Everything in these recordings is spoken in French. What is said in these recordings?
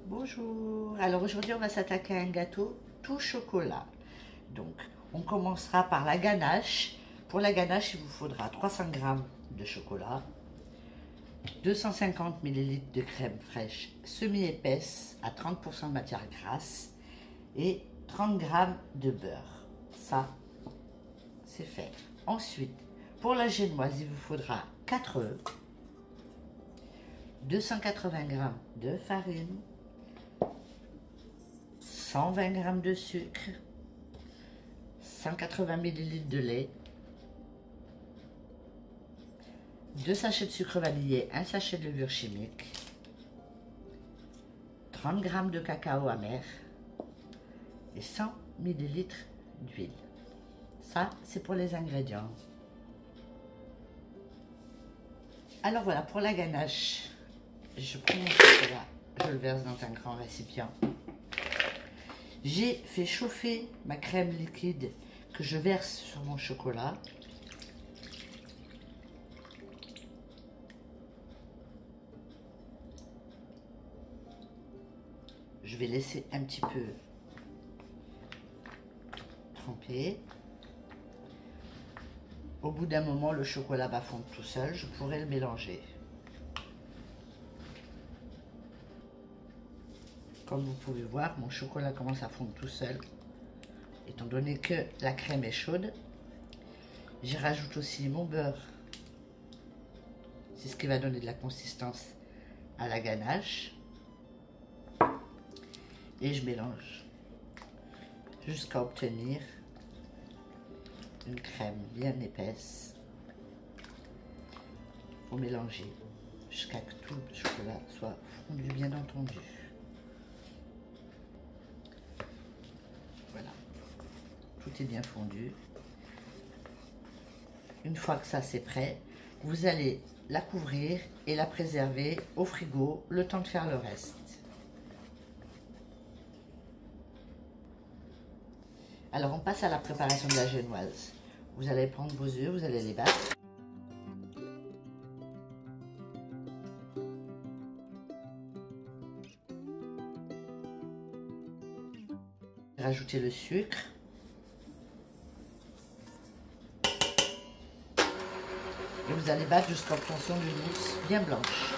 Bonjour. Alors aujourd'hui, on va s'attaquer à un gâteau tout chocolat. Donc, on commencera par la ganache. Pour la ganache, il vous faudra 300 g de chocolat, 250 ml de crème fraîche semi-épaisse à 30% de matière grasse et 30 g de beurre. Ça, c'est fait. Ensuite, pour la génoise, il vous faudra 4 œufs, 280 g de farine, 120 g de sucre, 180 ml de lait, 2 sachets de sucre vanillé, 1 sachet de levure chimique, 30 g de cacao amer et 100 ml d'huile. Ça, c'est pour les ingrédients. Alors voilà, pour la ganache, je prends mon chocolat, je le verse dans un grand récipient. J'ai fait chauffer ma crème liquide que je verse sur mon chocolat. Je vais laisser un petit peu tremper. Au bout d'un moment, le chocolat va fondre tout seul, je pourrai le mélanger. Comme vous pouvez voir, mon chocolat commence à fondre tout seul. Étant donné que la crème est chaude, j'y rajoute aussi mon beurre. C'est ce qui va donner de la consistance à la ganache. Et je mélange jusqu'à obtenir une crème bien épaisse. Il faut mélanger jusqu'à ce que tout le chocolat soit fondu, bien entendu. Voilà, tout est bien fondu. Une fois que ça c'est prêt, vous allez la couvrir et la préserver au frigo le temps de faire le reste. Alors on passe à la préparation de la génoise. Vous allez prendre vos œufs, vous allez les battre. Rajoutez le sucre. Et vous allez battre jusqu'à l'obtention d'une mousse bien blanche.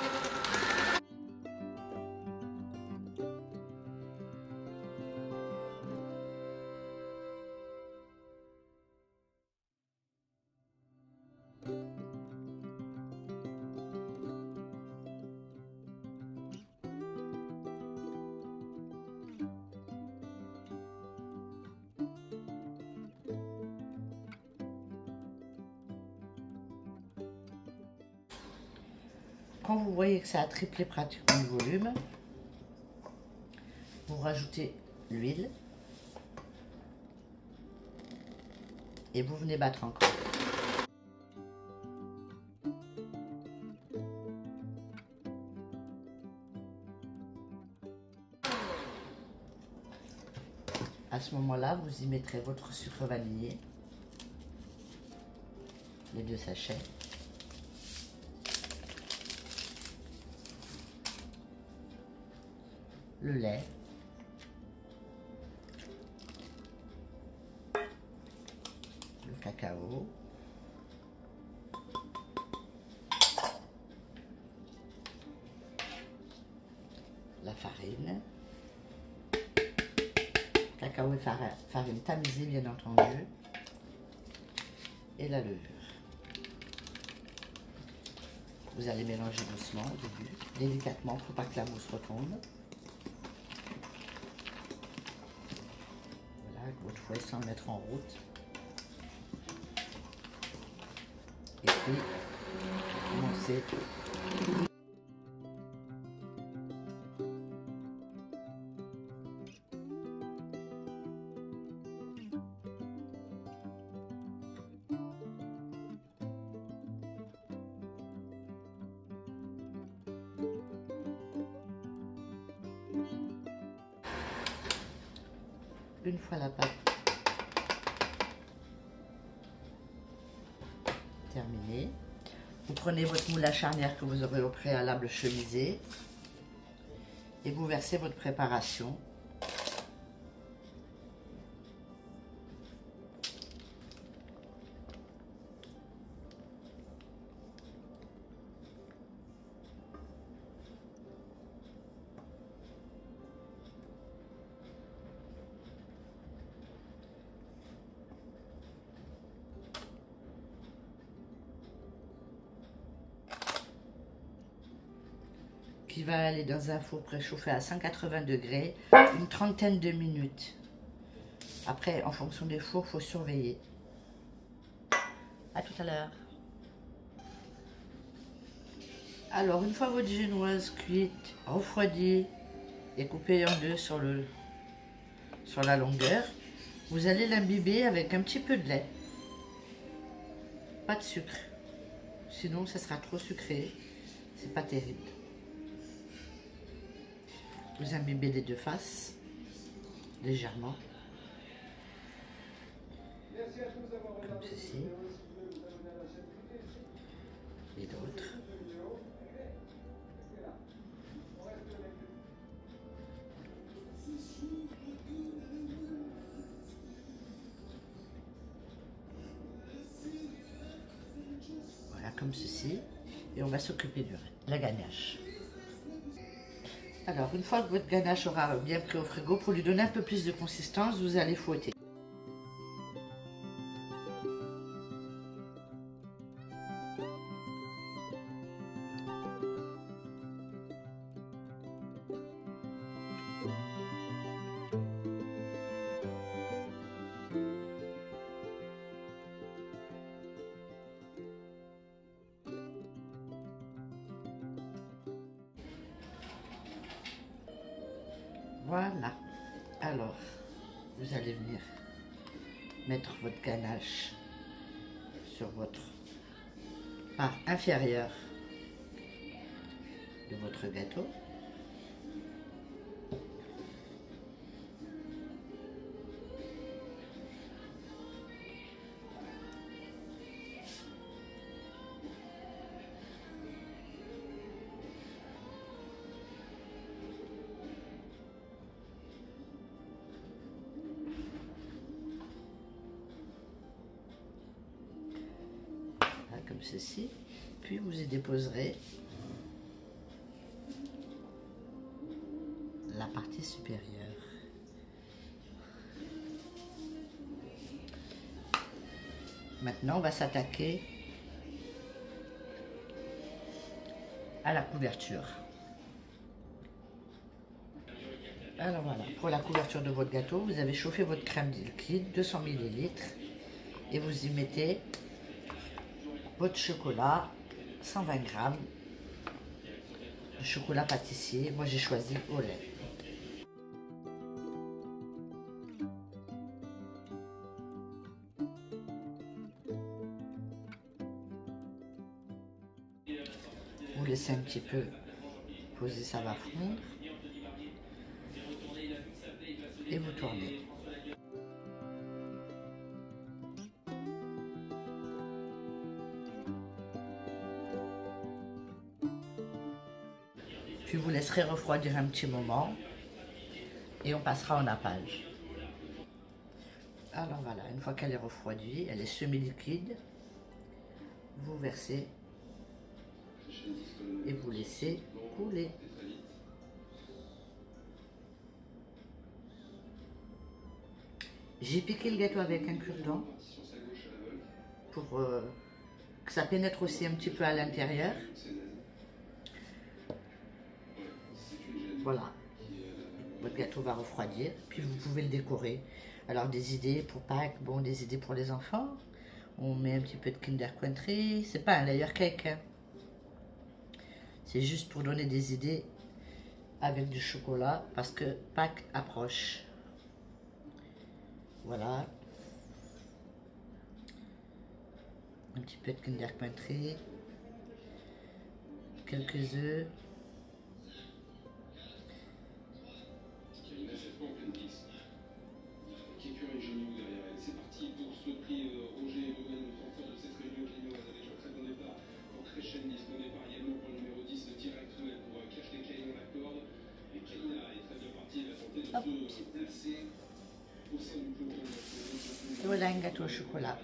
Quand vous voyez que ça a triplé pratiquement le volume, vous rajoutez l'huile et vous venez battre encore. À ce moment-là, vous y mettrez votre sucre vanillé, les 2 sachets. Le lait, le cacao, la farine, cacao et farine tamisée bien entendu, et la levure. Vous allez mélanger doucement au début, délicatement pour pas que la mousse retombe. Votre fouet sans le mettre en route. Et puis, commencez. Une fois la pâte terminée, vous prenez votre moule à charnière que vous aurez au préalable chemisé et vous versez votre préparation. Qui va aller dans un four préchauffé à 180 degrés une trentaine de minutes. Après, en fonction des fours, il faut surveiller. À tout à l'heure. Alors, une fois votre génoise cuite, refroidie et coupée en deux sur la longueur, vous allez l'imbiber avec un petit peu de lait. Pas de sucre. Sinon, ça sera trop sucré. C'est pas terrible. Vous imbibez les deux faces, légèrement, comme ceci, et d'autres. Voilà, comme ceci, et on va s'occuper de la ganache. Alors, une fois que votre ganache aura bien pris au frigo, pour lui donner un peu plus de consistance, vous allez fouetter. Voilà. Alors, vous allez venir mettre votre ganache sur votre part inférieure de votre gâteau. Comme ceci, puis vous y déposerez la partie supérieure. Maintenant, on va s'attaquer à la couverture. Alors voilà, pour la couverture de votre gâteau, vous avez chauffé votre crème liquide, 200 ml, et vous y mettez votre chocolat, 120 g de chocolat pâtissier. Moi, j'ai choisi au lait. Vous laissez un petit peu poser, ça va fondre. Et vous tournez. Puis vous laisserez refroidir un petit moment et on passera en nappage. Alors voilà, une fois qu'elle est refroidie, elle est semi-liquide, vous versez et vous laissez couler. J'ai piqué le gâteau avec un cure-dent pour que ça pénètre aussi un petit peu à l'intérieur. Voilà, votre gâteau va refroidir, puis vous pouvez le décorer. Alors des idées pour Pâques, bon, des idées pour les enfants. On met un petit peu de Kinder Country, c'est pas un layer cake, hein. C'est juste pour donner des idées avec du chocolat, parce que Pâques approche. Voilà. Un petit peu de Kinder Country. Quelques œufs. Hop. Et voilà un gâteau au chocolat.